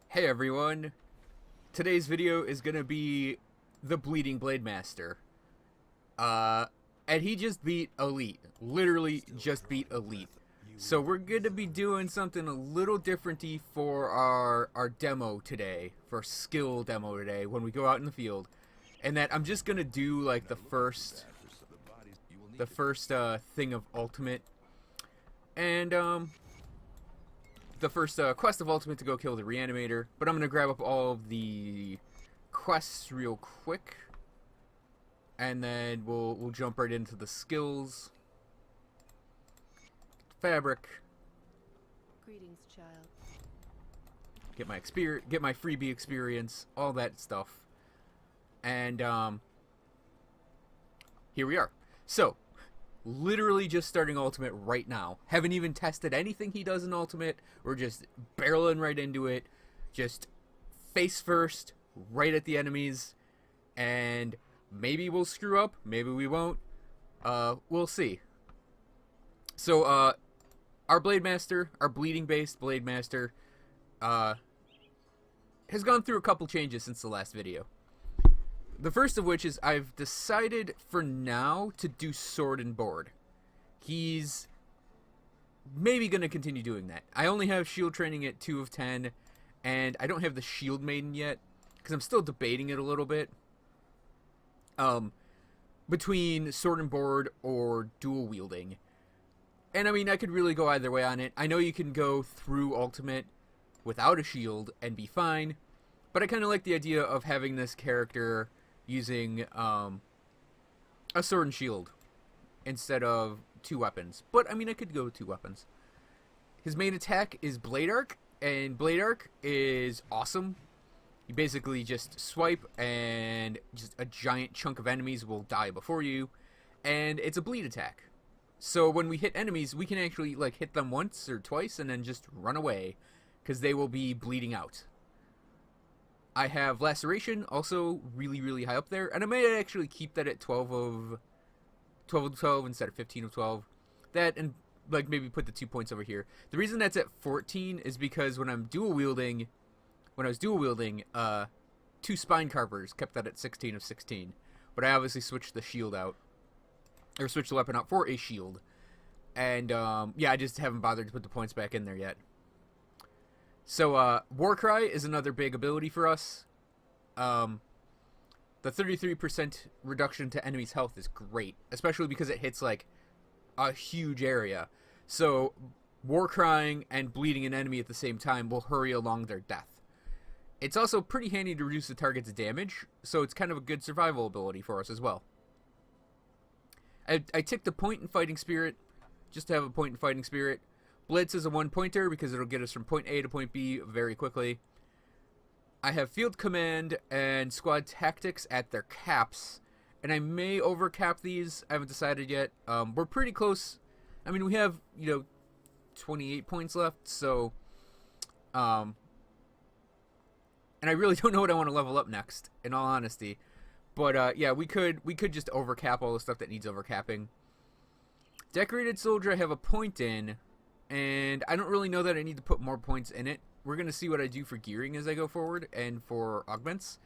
Hey everyone, today's video is gonna be the Bleeding Blademaster. And he just beat Elite. Literally just beat Elite. So we're gonna be doing something a little different-y for our demo today, for skill demo today, when we go out in the field. And that I'm just gonna do like the first thing of Ultimate. And the first quest of Ultimate to go kill the Reanimator, but I'm going to grab up all of the quests real quick, and then we'll jump right into the skills. Fabric. Greetings, child. Get my freebie experience, all that stuff. And here we are. So, literally just starting Ultimate right now. Haven't even tested anything he does in Ultimate. We're just barreling right into it. Just face first, right at the enemies. And maybe we'll screw up. Maybe we won't. We'll see. So, our Blademaster, our bleeding-based Blademaster, has gone through a couple changes since the last video. The first of which is I've decided for now to do sword and board. He's maybe going to continue doing that. I only have shield training at 2 of 10, and I don't have the shield maiden yet, because I'm still debating it a little bit. Between sword and board or dual wielding. And I mean, I could really go either way on it. I know you can go through Ultimate without a shield and be fine, but I kind of like the idea of having this character using a sword and shield instead of 2 weapons. But I mean, I could go with 2 weapons. His main attack is Blade Arc, and Blade Arc is awesome. You basically just swipe and just a giant chunk of enemies will die before you, and it's a bleed attack. So when we hit enemies, we can actually like hit them once or twice and then just run away because they will be bleeding out. I have Laceration, also really, really high up there. And I may actually keep that at 12 of 12 instead of 15 of 12. That, and like maybe put the 2 points over here. The reason that's at 14 is because when I was dual wielding, 2 Spine Carvers kept that at 16 of 16. But I obviously switched the shield out. Or switched the weapon out for a shield. And yeah, I just haven't bothered to put the points back in there yet. So, Warcry is another big ability for us. The 33% reduction to enemies' health is great, especially because it hits, like, a huge area. So, Warcrying and bleeding an enemy at the same time will hurry along their death. It's also pretty handy to reduce the target's damage, so it's kind of a good survival ability for us as well. I ticked a point in Fighting Spirit, just to have a point in Fighting Spirit. Blitz is a 1-pointer because it'll get us from point A to point B very quickly. I have Field Command and Squad Tactics at their caps, and I may overcap these. I haven't decided yet. We're pretty close. I mean, we have, 28 points left, so, and I really don't know what I want to level up next, in all honesty. But, yeah, we could just overcap all the stuff that needs overcapping. Decorated Soldier I have a point in, and I don't really know that I need to put more points in it. We're going to see what I do for gearing as I go forward and for augments.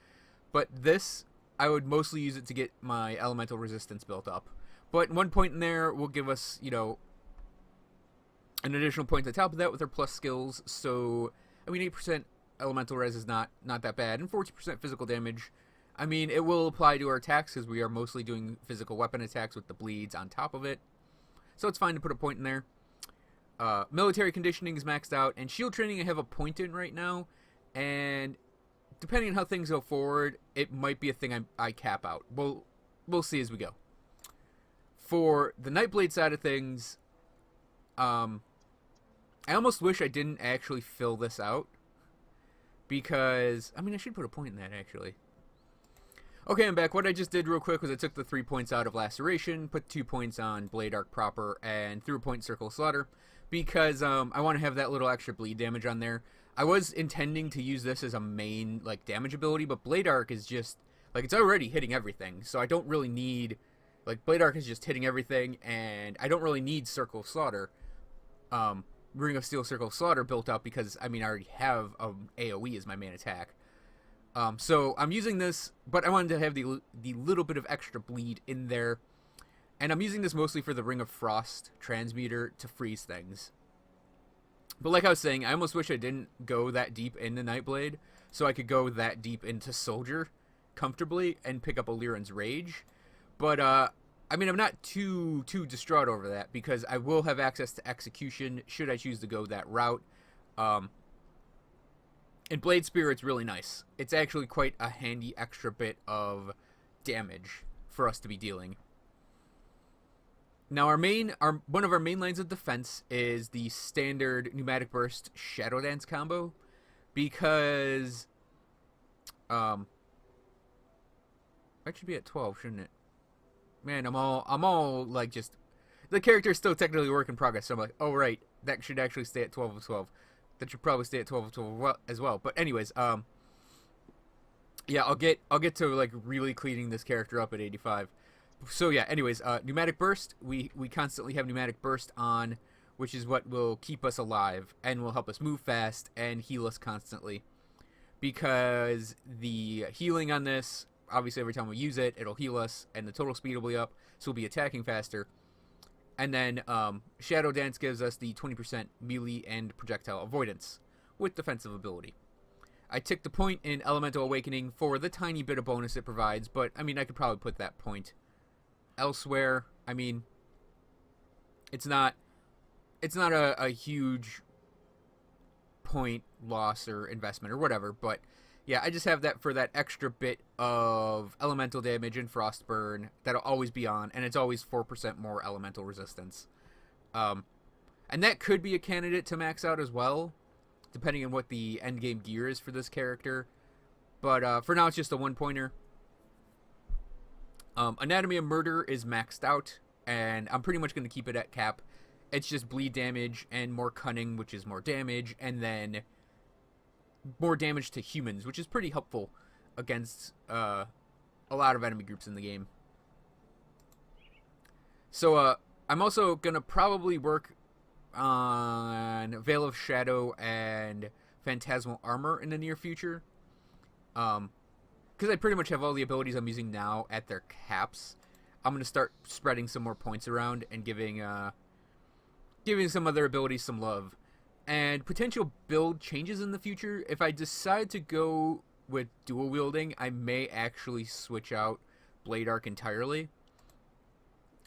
But this, I would mostly use it to get my elemental resistance built up. But 1 point in there will give us, an additional point on top of that with our plus skills. So, I mean, 8% elemental res is not that bad. And 40% physical damage. I mean, it will apply to our attacks because we are mostly doing physical weapon attacks with the bleeds on top of it. So it's fine to put a point in there. Military conditioning is maxed out, and shield training I have a point in right now, and depending on how things go forward, it might be a thing I cap out. We'll see as we go. For the Nightblade side of things, I almost wish I didn't actually fill this out, because, I mean, I should put a point in that, actually. Okay, I'm back. What I just did real quick was I took the 3 points out of Laceration, put 2 points on Blade Arc proper, and threw a point in Circle of Slaughter, because I want to have that little extra bleed damage on there. I was intending to use this as a main, like, damage ability, but Blade Arc is just, like, it's already hitting everything, so I don't really need, like, Blade Arc is just hitting everything, and I don't really need Circle of Slaughter. Ring of Steel Circle of Slaughter built up because, I mean, I already have AoE as my main attack. So I'm using this, but I wanted to have the little bit of extra bleed in there. And I'm using this mostly for the Ring of Frost transmuter to freeze things. But like I was saying, I almost wish I didn't go that deep into Nightblade, so I could go that deep into Soldier comfortably and pick up Illyrian's Rage. But, I mean, I'm not too distraught over that, because I will have access to Execution should I choose to go that route. And Blade Spirit's really nice. It's actually quite a handy extra bit of damage for us to be dealing. Now, one of our main lines of defense is the standard Pneumatic Burst Shadow Dance combo, because that should be at 12, shouldn't it? Man, I'm all like, just, the character is still technically a work in progress. So I'm like, oh right, that should actually stay at 12 of 12. That should probably stay at 12 of 12 as well. But anyways, yeah, I'll get to like really cleaning this character up at 85. So yeah, anyways, Pneumatic Burst, we constantly have Pneumatic Burst on, which is what will keep us alive and will help us move fast and heal us constantly. Because the healing on this, obviously every time we use it, it'll heal us, and the total speed will be up, so we'll be attacking faster. And then Shadow Dance gives us the 20% melee and projectile avoidance with defensive ability. I ticked the point in Elemental Awakening for the tiny bit of bonus it provides, but I mean, I could probably put that point elsewhere. I mean, it's not a huge point loss or investment or whatever, but yeah, I just have that for that extra bit of elemental damage and Frostburn that'll always be on, and it's always 4% more elemental resistance. And that could be a candidate to max out as well, depending on what the endgame gear is for this character. But for now, it's just a one-pointer. Anatomy of Murder is maxed out, and I'm pretty much going to keep it at cap. It's just bleed damage and more cunning, which is more damage, and then more damage to humans, which is pretty helpful against a lot of enemy groups in the game. So I'm also going to probably work on Veil of Shadow and Phantasmal Armor in the near future. Because I pretty much have all the abilities I'm using now at their caps. I'm going to start spreading some more points around and giving some other abilities some love. And potential build changes in the future. If I decide to go with dual wielding, I may actually switch out Blade Arc entirely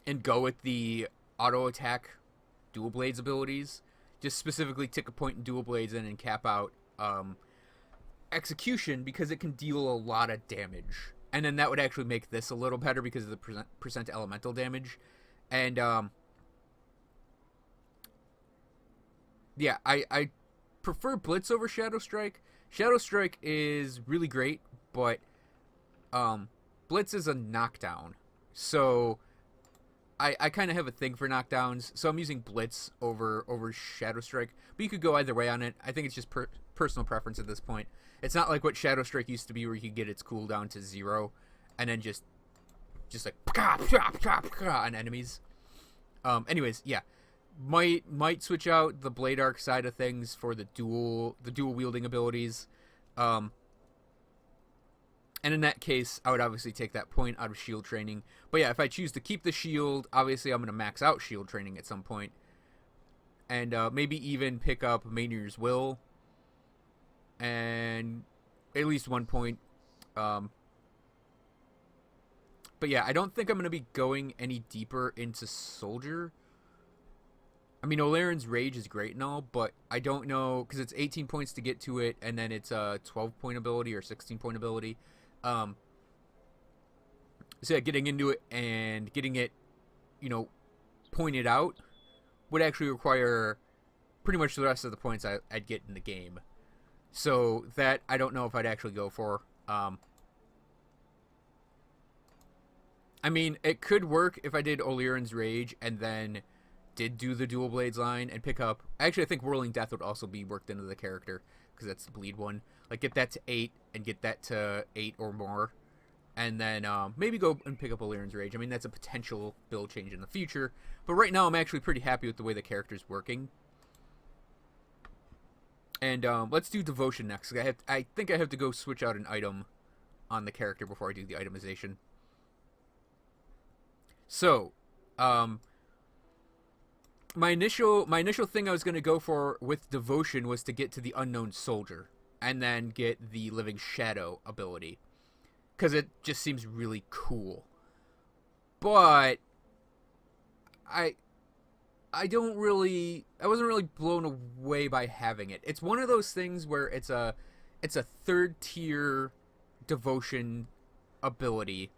and go with the auto attack dual blades abilities. Just specifically tick a point in dual blades in and cap out Execution, because it can deal a lot of damage. And then that would actually make this a little better because of the percent elemental damage. And yeah, I prefer Blitz over Shadow Strike. Shadow Strike is really great, but Blitz is a knockdown. So I kind of have a thing for knockdowns, so I'm using Blitz over Shadow Strike. But you could go either way on it. I think it's just personal preference at this point. It's not like what Shadow Strike used to be, where you could get its cooldown to 0 and then just like on enemies. Anyways, yeah. Might switch out the Blade Arc side of things for the dual wielding abilities. And in that case, I would obviously take that point out of shield training. But yeah, if I choose to keep the shield, obviously I'm going to max out shield training at some point. And maybe even pick up Maynard's Will. And at least 1 point. But yeah, I don't think I'm going to be going any deeper into Soldier. I mean, Illyrian's Rage is great and all, but I don't know, because it's 18 points to get to it, and then it's a 12-point ability or 16-point ability. So yeah, getting into it and getting it, pointed out would actually require pretty much the rest of the points I'd get in the game. So that I don't know if I'd actually go for. I mean, it could work if I did Illyrian's Rage and then did do the dual blades line and pick up. Actually, I think Whirling Death would also be worked into the character, because that's the bleed one. Like, get that to 8 and get that to 8 or more, and then maybe go and pick up Illyrian's Rage. I mean, that's a potential build change in the future, but right now I'm actually pretty happy with the way the character's working. And let's do devotion next. I think I have to go switch out an item on the character before I do the itemization. So, my initial thing I was going to go for with devotion was to get to the unknown soldier and then get the living shadow ability because it just seems really cool. But I wasn't really blown away by having it. It's one of those things where it's a third tier devotion ability,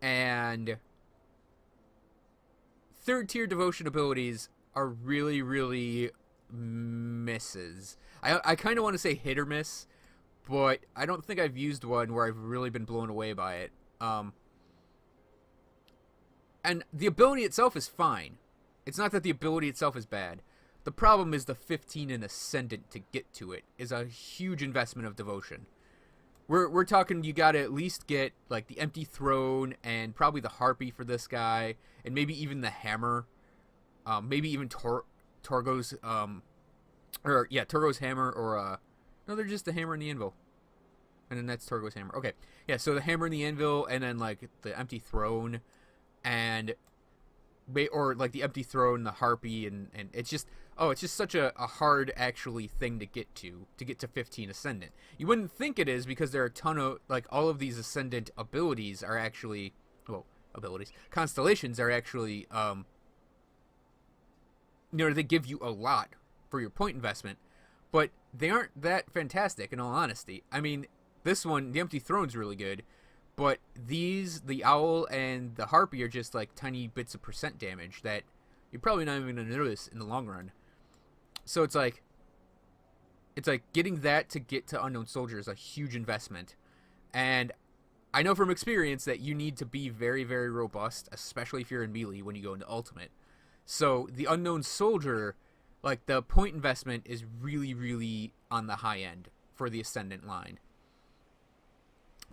and third tier devotion abilities are really, really misses. I kind of want to say hit or miss, but I don't think I've used one where I've really been blown away by it. And the ability itself is fine. It's not that the ability itself is bad. The problem is the 15 and ascendant to get to it is a huge investment of devotion. We're talking you gotta at least get like the empty throne and probably the harpy for this guy, and maybe even the hammer, maybe even Torgo's Torgo's hammer, or no, they're just the hammer and the anvil, and then that's Torgo's hammer. Okay, yeah, so the hammer and the anvil, and then like the empty throne, and or like the empty throne, the harpy, and it's just such a hard actually thing to get to 15 ascendant. You wouldn't think it is because there are a ton of like all of these ascendant abilities are actually constellations are actually they give you a lot for your point investment, but they aren't that fantastic in all honesty. I mean, this one, the empty throne's really good, but the owl and the harpy are just like tiny bits of percent damage that you're probably not even going to notice in the long run. So it's like getting that to get to unknown soldier is a huge investment. And I know from experience that you need to be very, very robust, especially if you're in melee when you go into ultimate. So the unknown soldier, like the point investment is really, really on the high end for the ascendant line.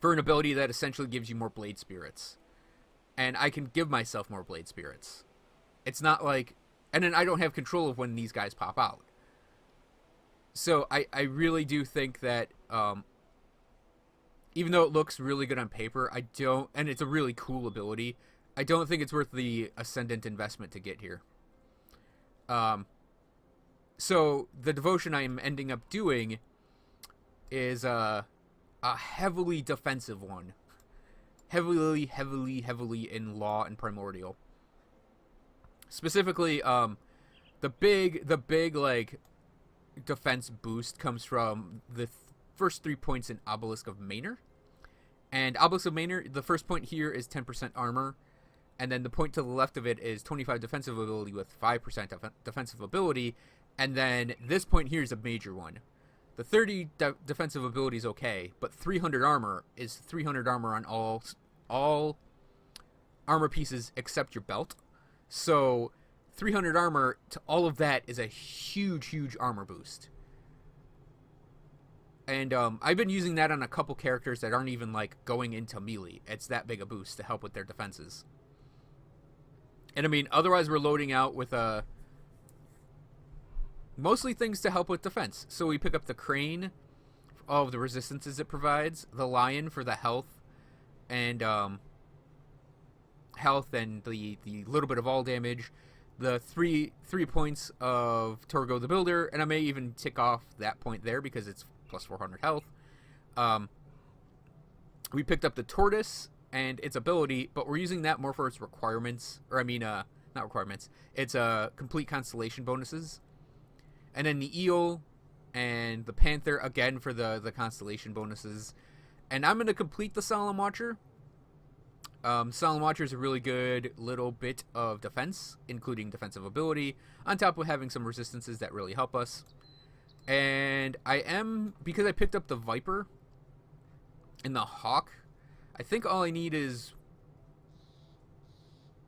For an ability that essentially gives you more blade spirits. And I can give myself more blade spirits. It's not like... And then I don't have control of when these guys pop out. So I really do think that... even though it looks really good on paper, I don't... And it's a really cool ability. I don't think it's worth the Ascendant investment to get here. So the devotion I'm ending up doing is... a heavily defensive one. Heavily in Law and Primordial. Specifically, the big like defense boost comes from the first 3 points in Obelisk of Maynor. And Obelisk of Maynor, the first point here is 10% armor, and then the point to the left of it is 25 defensive ability with 5% defensive ability, and then this point here is a major one. The 30 defensive ability is okay, but 300 armor is 300 armor on all armor pieces except your belt. So 300 armor to all of that is a huge armor boost. And I've been using that on a couple characters that aren't even like going into melee. It's that big a boost to help with their defenses. And I mean, otherwise we're loading out with mostly things to help with defense. So we pick up the crane, all of the resistances it provides, the lion for the health and the little bit of all damage, the three points of Torgo the Builder, and I may even tick off that point there because it's plus 400 health. We picked up the tortoise and its ability, but we're using that more for its requirements, or I mean, not requirements. It's complete constellation bonuses. And then the eel and the panther, again, for the constellation bonuses. And I'm going to complete the Solemn Watcher. Solemn Watcher is a really good little bit of defense, including defensive ability, on top of having some resistances that really help us. And because I picked up the Viper and the Hawk, I think all I need is...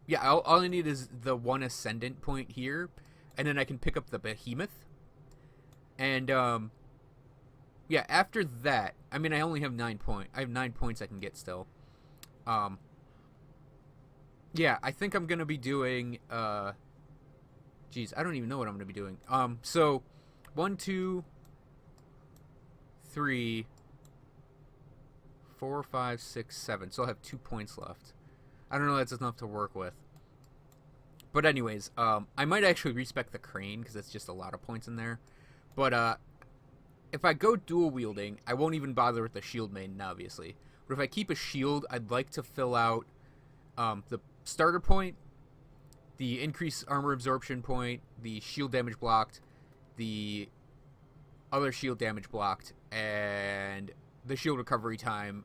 Yeah, all I need is the one Ascendant point here, and then I can pick up the Behemoth. And, yeah, after that, I mean, I only have 9 points. I have 9 points I can get still. Yeah, I think I'm going to be doing, geez, I don't even know what I'm going to be doing. So, 1, 2, 3, 4, 5, 6, 7. So I'll have 2 points left. I don't know if that's enough to work with. But anyways, I might actually respec the crane because it's just a lot of points in there. But if I go dual wielding, I won't even bother with the shield maiden, obviously. But if I keep a shield, I'd like to fill out the starter point, the increased armor absorption point, the shield damage blocked, the other shield damage blocked, and the shield recovery time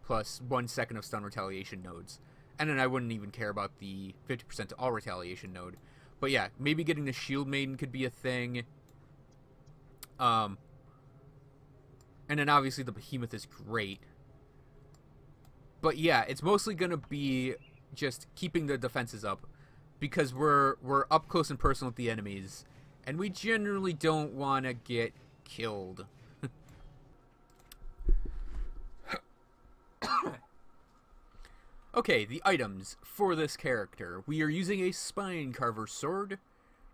plus 1 second of stun retaliation nodes. And then I wouldn't even care about the 50% to all retaliation node. But yeah, maybe getting the shield maiden could be a thing. And then obviously the behemoth is great. But yeah, it's mostly going to be just keeping the defenses up. Because we're up close and personal with the enemies. And we generally don't want to get killed. Okay, the items for this character. We are using a spine carver sword.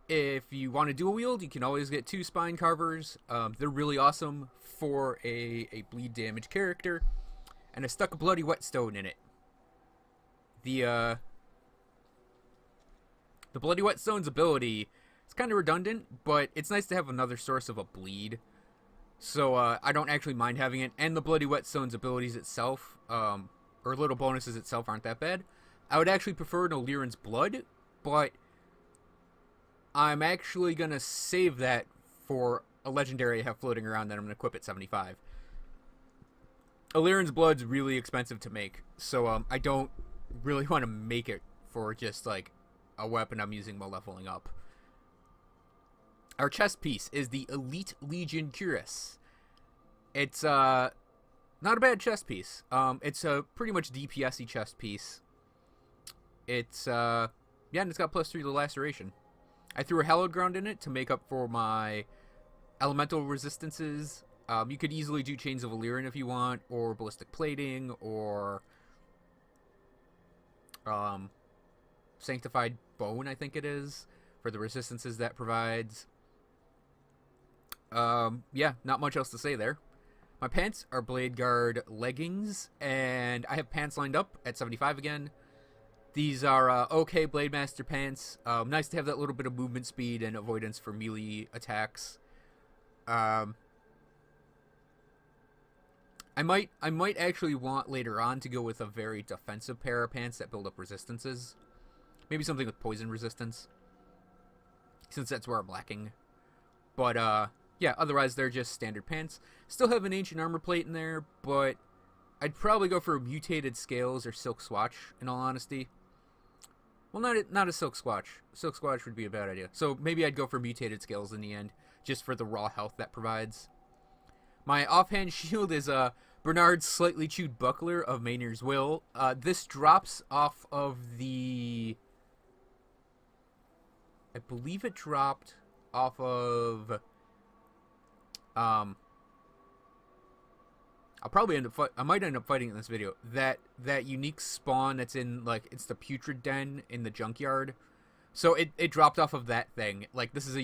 If you want to dual wield, you can always get 2 spine carvers. They're really awesome for a bleed damage character. And I stuck a bloody whetstone in it. The bloody whetstone's ability is kind of redundant, but it's nice to have another source of a bleed. So I don't actually mind having it. And the bloody whetstone's abilities itself, or little bonuses itself, aren't that bad. I would actually prefer an Illyrian's blood, but I'm actually going to save that for a legendary I have floating around that I'm going to equip at 75. Illyrian's blood's really expensive to make, so I don't really want to make it for just like a weapon I'm using while leveling up. Our chest piece is the Elite Legion Cuirass. It's not a bad chest piece. It's a pretty much DPS-y chest piece. It's yeah, and it's got +3 to laceration. I threw a hallowed ground in it to make up for my elemental resistances. You could easily do Chains of Illyrian if you want, or ballistic plating, or sanctified bone, I think it is, for the resistances that provides. Yeah, not much else to say there. My pants are Blade Guard leggings, and I have pants lined up at 75 again. These are okay Blademaster pants. Nice to have that little bit of movement speed and avoidance for melee attacks. I might actually want later on to go with a very defensive pair of pants that build up resistances. Maybe something with poison resistance, since that's where I'm lacking. But yeah, otherwise they're just standard pants. Still have an ancient armor plate in there, but I'd probably go for mutated scales or silk swatch, in all honesty. Well, not a silk swatch. Silk swatch would be a bad idea. So maybe I'd go for mutated scales in the end, just for the raw health that provides. My offhand shield is Bernard's Slightly Chewed Buckler of Maynard's Will. This drops off of the... I believe it dropped off of... I'll probably I might end up fighting in this video. That unique spawn that's in, like, it's the Putrid Den in the junkyard. So it dropped off of that thing. Like, this is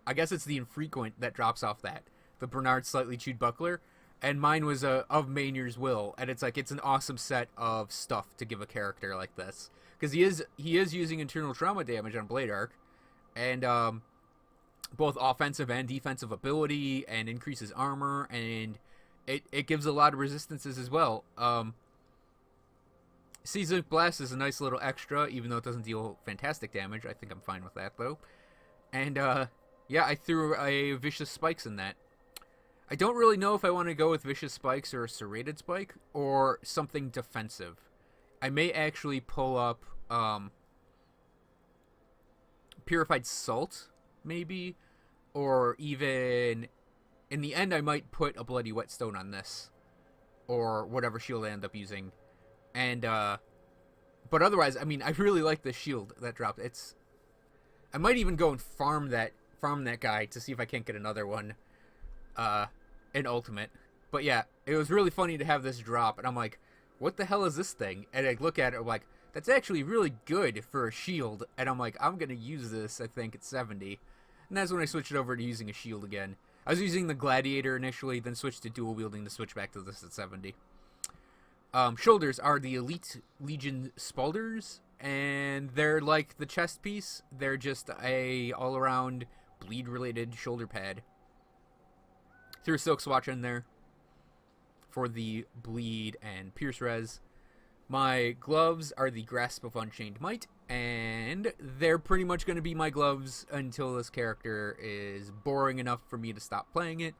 I guess it's the infrequent that drops off that. The Bernard Slightly Chewed Buckler. And mine was of Maynard's Will. And it's like, it's an awesome set of stuff to give a character like this. Because he is using internal trauma damage on Blade Arc. And, both offensive and defensive ability, and increases armor, and it gives a lot of resistances as well. Seismic Blast is a nice little extra, even though it doesn't deal fantastic damage. I think I'm fine with that, though. And, yeah, I threw a Vicious Spikes in that. I don't really know if I want to go with Vicious Spikes or a Serrated Spike, or something defensive. I may actually pull up, Purified Salt, maybe, or even in the end I might put a Bloody Whetstone on this, or whatever shield I end up using. And but otherwise, I mean, I really like the shield that dropped. I might even go and farm that guy to see if I can't get another one in Ultimate. But yeah, it was really funny to have this drop, and I'm like, what the hell is this thing? And I look at it, I'm like, that's actually really good for a shield. And I'm like, I'm going to use this, I think, at 70. And that's when I switched it over to using a shield again. I was using the Gladiator initially, then switched to dual wielding to switch back to this at 70. Shoulders are the Elite Legion Spalders, and they're like the chest piece. They're just a all-around bleed-related shoulder pad. Threw a Silk Swatch in there for the bleed and pierce res. My gloves are the Grasp of Unchained Might, and they're pretty much going to be my gloves until this character is boring enough for me to stop playing it.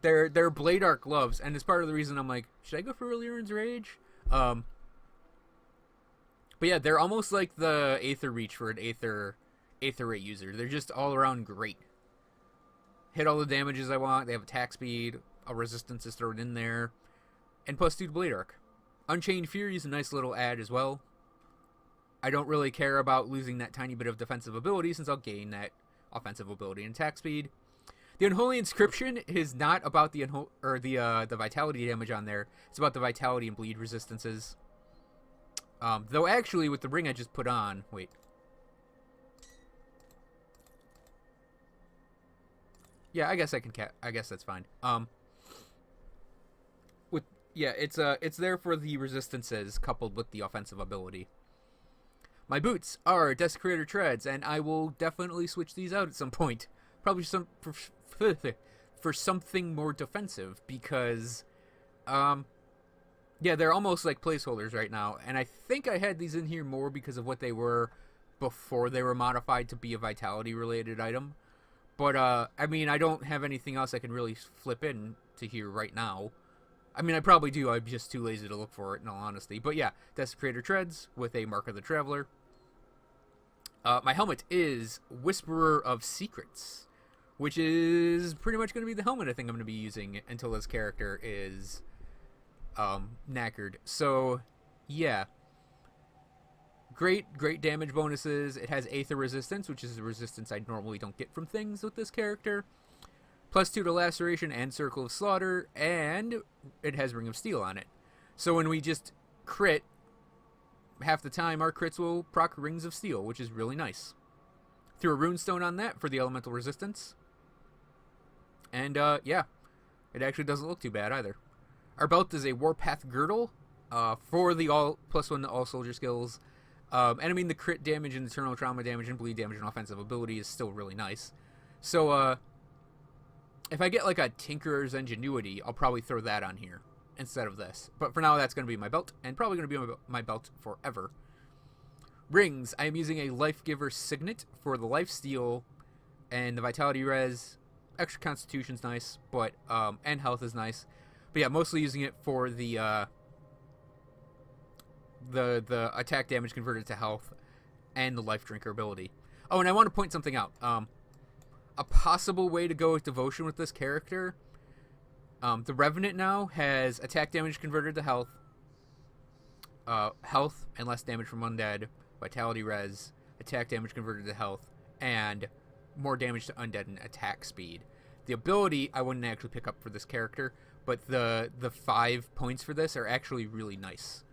They're Blade Arc gloves, and it's part of the reason I'm like, should I go for Illyrian's Rage? But yeah, they're almost like the Aether Reach for an Aether Ray user. They're just all around great. Hit all the damages I want. They have attack speed. A resistance is thrown in there. And plus 2 to Blade Arc. Unchained Fury is a nice little add as well. I don't really care about losing that tiny bit of defensive ability since I'll gain that offensive ability and attack speed. The Unholy Inscription is not about the vitality damage on there. It's about the vitality and bleed resistances. Though actually with the ring I just put on, wait. Yeah, I guess I can. I guess that's fine. It's there for the resistances coupled with the offensive ability. My boots are Desecrator Treads, and I will definitely switch these out at some point. Probably for something more defensive because, yeah, they're almost like placeholders right now, and I think I had these in here more because of what they were before they were modified to be a vitality-related item. But, I mean, I don't have anything else I can really flip in to here right now. I mean, I probably do. I'm just too lazy to look for it, in all honesty. But, yeah, Desecrator Treads with a Mark of the Traveler. My helmet is Whisperer of Secrets, which is pretty much going to be the helmet I think I'm going to be using until this character is knackered. So, yeah. Great damage bonuses. It has Aether Resistance, which is a resistance I normally don't get from things with this character. Plus 2 to Laceration and Circle of Slaughter, and it has Ring of Steel on it. So when we just crit, half the time our crits will proc Rings of Steel, which is really nice. Threw a Runestone on that for the elemental resistance. And, yeah, it actually doesn't look too bad either. Our belt is a Warpath Girdle for the +1 to all soldier skills. And I mean, the crit damage and internal trauma damage and bleed damage and offensive ability is still really nice. So, if I get like a Tinkerer's Ingenuity, I'll probably throw that on here instead of this. But for now, that's going to be my belt, and probably going to be my belt forever. Rings. I am using a Life Giver Signet for the Lifesteal and the Vitality Res. Extra Constitution's nice, but, and health is nice. But yeah, mostly using it for the attack damage converted to health and the Life Drinker ability. Oh, and I want to point something out. A possible way to go with Devotion with this character, the Revenant now has attack damage converted to health, health and less damage from undead, Vitality Res, attack damage converted to health, and more damage to undead and attack speed. The ability I wouldn't actually pick up for this character, but the 5 points for this are actually really nice.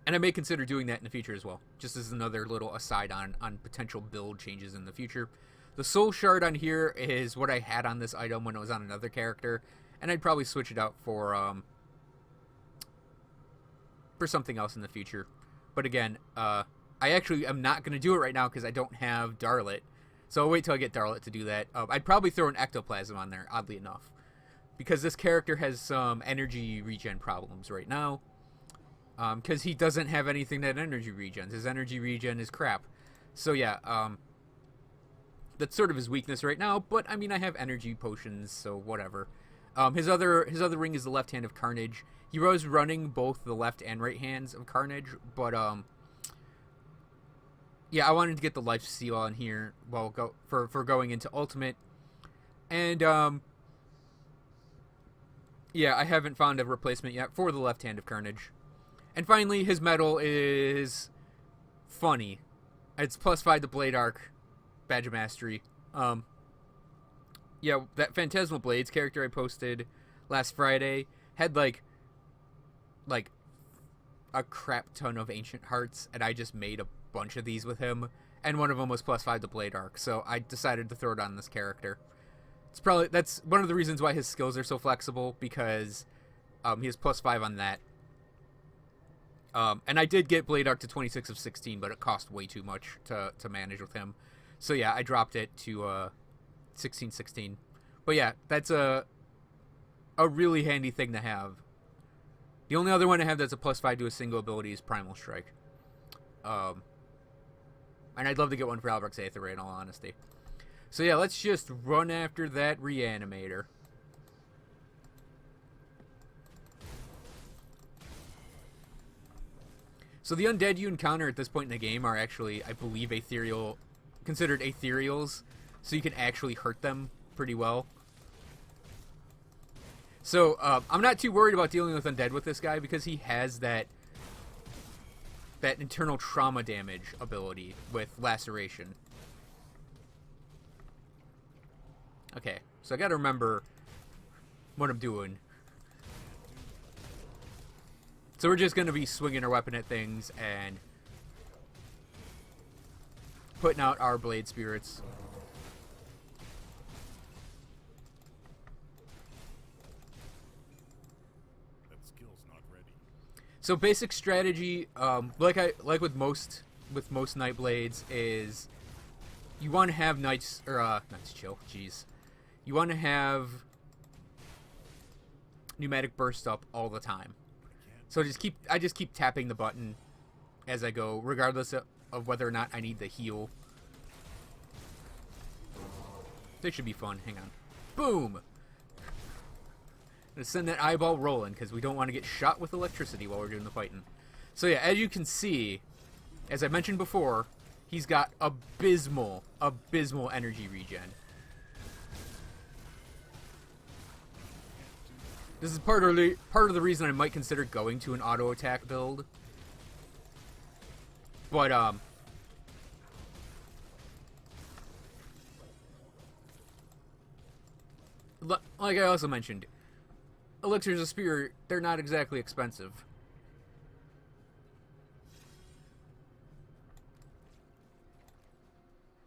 And I may consider doing that in the future as well, just as another little aside on potential build changes in the future. The Soul Shard on here is what I had on this item when it was on another character, and I'd probably switch it out for something else in the future. But again, I actually am not going to do it right now because I don't have Darlet, so I'll wait till I get Darlet to do that. I'd probably throw an Ectoplasm on there, oddly enough, because this character has some energy regen problems right now. Because he doesn't have anything that energy regens. His energy regen is crap. So yeah, that's sort of his weakness right now. But I mean, I have energy potions, so whatever. His other ring is the Left Hand of Carnage. He was running both the left and right hands of Carnage, but yeah, I wanted to get the Life Steal on here while for going into Ultimate, and yeah, I haven't found a replacement yet for the Left Hand of Carnage. And finally, his medal is funny. It's +5 to Blade Arc, Badge of Mastery. Yeah, that Phantasmal Blades character I posted last Friday had like a crap ton of Ancient Hearts, and I just made a bunch of these with him. and one of them was +5 to Blade Arc, so I decided to throw it on this character. That's one of the reasons why his skills are so flexible, because he has +5 on that. And I did get Blade Arc to 26 of 16, but it cost way too much to manage with him. So yeah, I dropped it to 16-16. But yeah, that's a really handy thing to have. The only other one I have that's a +5 to a single ability is Primal Strike. And I'd love to get one for Albrecht's Aether, in all honesty. So yeah, let's just run after that Reanimator. So the undead you encounter at this point in the game are actually, I believe, considered ethereals, so you can actually hurt them pretty well. So I'm not too worried about dealing with undead with this guy, because he has that internal trauma damage ability with laceration. Okay, so I gotta remember what I'm doing. So we're just gonna be swinging our weapon at things and putting out our blade spirits. That skill's not ready. So basic strategy, like with most Nightblades, is you want to have Night's Chill. Jeez, you want to have pneumatic burst up all the time. So I just keep tapping the button as I go, regardless of whether or not I need the heal. This should be fun. Hang on. Boom! Gonna send that eyeball rolling, because we don't want to get shot with electricity while we're doing the fighting. So yeah, as you can see, as I mentioned before, he's got abysmal energy regen. This is part of the reason I might consider going to an auto attack build. But like I also mentioned, elixirs of spirit, they're not exactly expensive.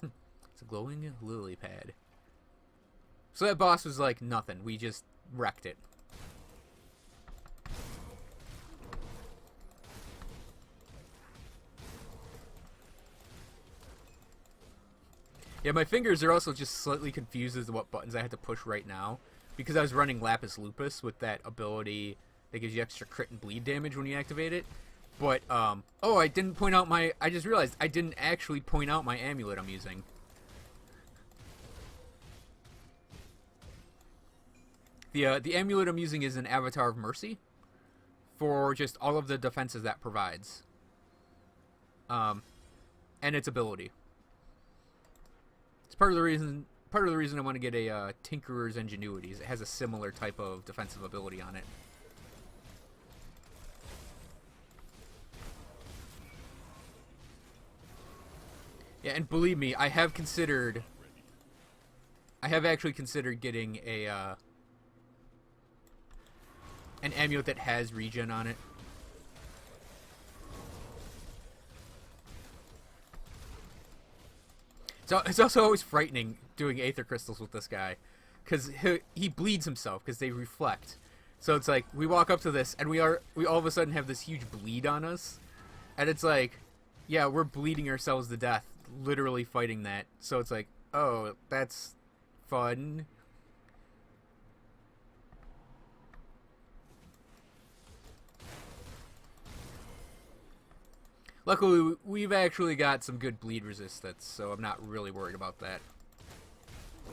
It's a glowing lily pad. So that boss was like nothing. We just wrecked it. Yeah, my fingers are also just slightly confused as to what buttons I had to push right now, because I was running Lapis Lupus with that ability that gives you extra crit and bleed damage when you activate it. But, oh, I just realized I didn't actually point out my amulet I'm using. The amulet I'm using is an Avatar of Mercy for just all of the defenses that provides. And its ability. It's part of the reason I want to get a Tinkerer's Ingenuities. It has a similar type of defensive ability on it. Yeah, and believe me, I have actually considered getting an amulet that has regen on it. So it's also always frightening doing Aether Crystals with this guy, because he bleeds himself because they reflect. So it's like we walk up to this and we all of a sudden have this huge bleed on us, and it's like, yeah, we're bleeding ourselves to death, literally fighting that. So it's like, oh, that's fun. Luckily, we've actually got some good bleed resistance, so I'm not really worried about that. I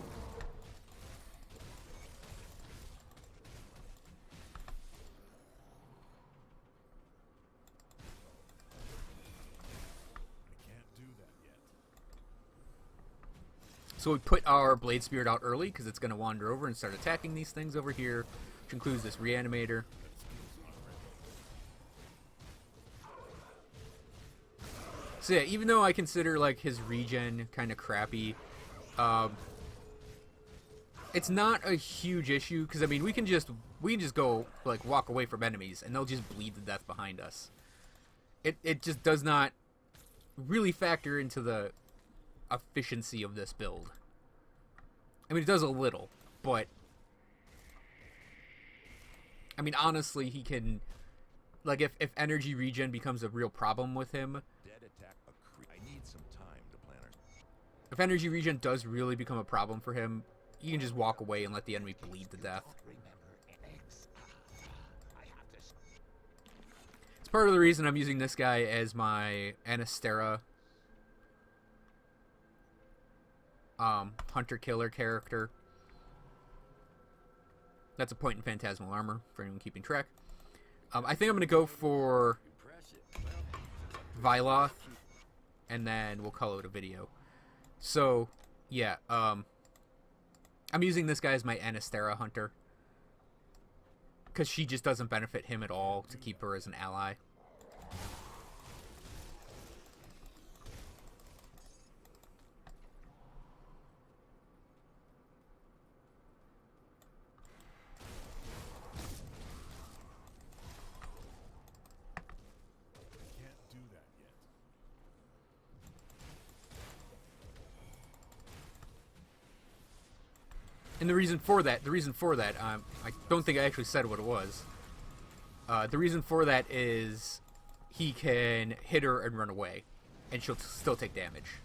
can't do that yet. So we put our Blade Spirit out early, because it's going to wander over and start attacking these things over here, which includes this Reanimator. So yeah, even though I consider like his regen kind of crappy, it's not a huge issue, because I mean we can just go like walk away from enemies and they'll just bleed to death behind us. It just does not really factor into the efficiency of this build. I mean, it does a little, but I mean, honestly, he can, like, if energy regen becomes a real problem with him, Dead attack I need some time to plan her. if energy regen does really become a problem for him, you can just walk away and let the enemy bleed to death. It's part of the reason I'm using this guy as my Anastera hunter-killer character. That's a point in Phantasmal Armor, for anyone keeping track. I think I'm going to go for Vyloth, and then we'll call it a video. So, yeah, I'm using this guy as my Anastera hunter, because she just doesn't benefit him at all to keep her as an ally. Can't do that yet. And the reason for that, I don't think I actually said what it was. The reason for that is he can hit her and run away, and she'll still take damage.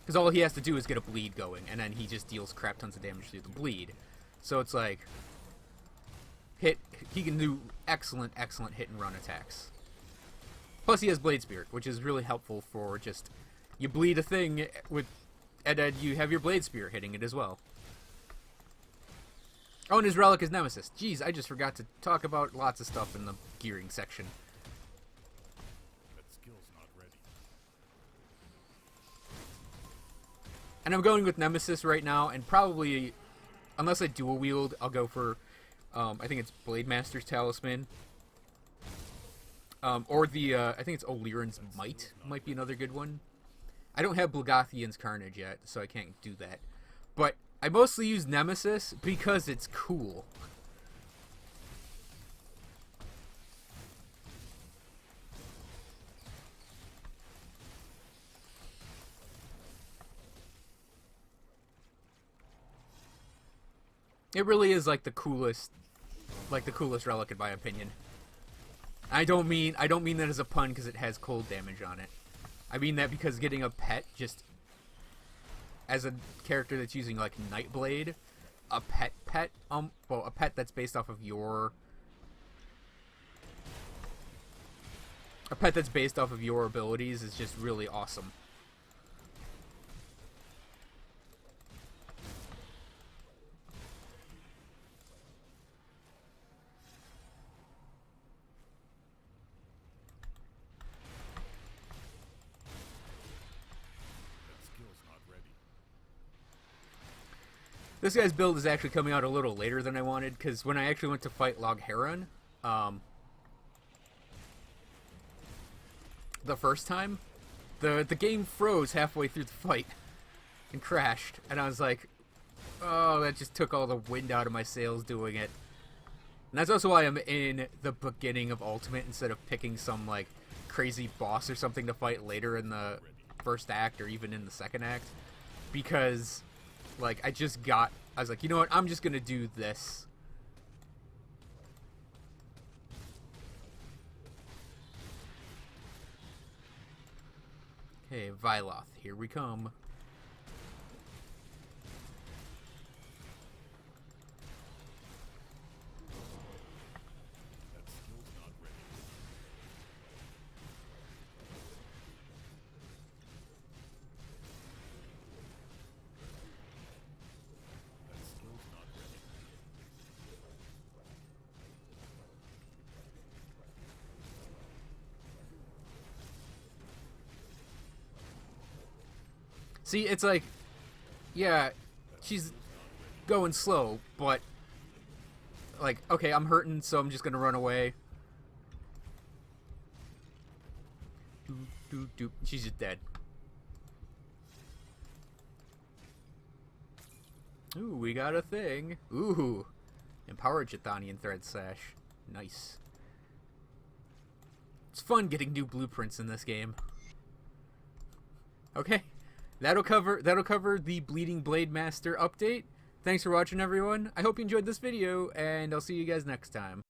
Because all he has to do is get a bleed going, and then he just deals crap tons of damage through the bleed. So it's like, he can do excellent hit and run attacks. Plus he has Blade Spirit, which is really helpful for just, you bleed a thing with, and then you have your Blade Spirit hitting it as well. Oh, and his relic is Nemesis. Jeez, I just forgot to talk about lots of stuff in the gearing section. That skill's not ready. And I'm going with Nemesis right now, and probably, unless I dual wield, I'll go for, I think it's Blademaster's Talisman. Or the, I think it's Oliran's might be another good one. I don't have Blagathian's Carnage yet, so I can't do that. But I mostly use Nemesis because it's cool. It really is like the coolest relic in my opinion. I don't mean that as a pun because it has cold damage on it. I mean that because getting a pet, just as a character that's using like Nightblade, a pet that's based off of your abilities is just really awesome. This guy's build is actually coming out a little later than I wanted, because when I actually went to fight Logharon, the first time, the game froze halfway through the fight and crashed, and I was like, oh, that just took all the wind out of my sails doing it. And that's also why I'm in the beginning of Ultimate instead of picking some, like, crazy boss or something to fight later in the first act or even in the second act, because like, I was like, you know what, I'm just gonna do this. Okay, Vyloth, here we come. That skill's not ready. That skill's not ready. See, it's like, yeah, she's going slow, but, like, okay, I'm hurting, so I'm just gonna run away. She's just dead. Ooh, we got a thing. Ooh, empowered Chthonian Thread Sash. Nice. fun getting new blueprints in this game. Okay, that'll cover the Bleeding Blademaster update. Thanks for watching, everyone. I hope you enjoyed this video, and I'll see you guys next time.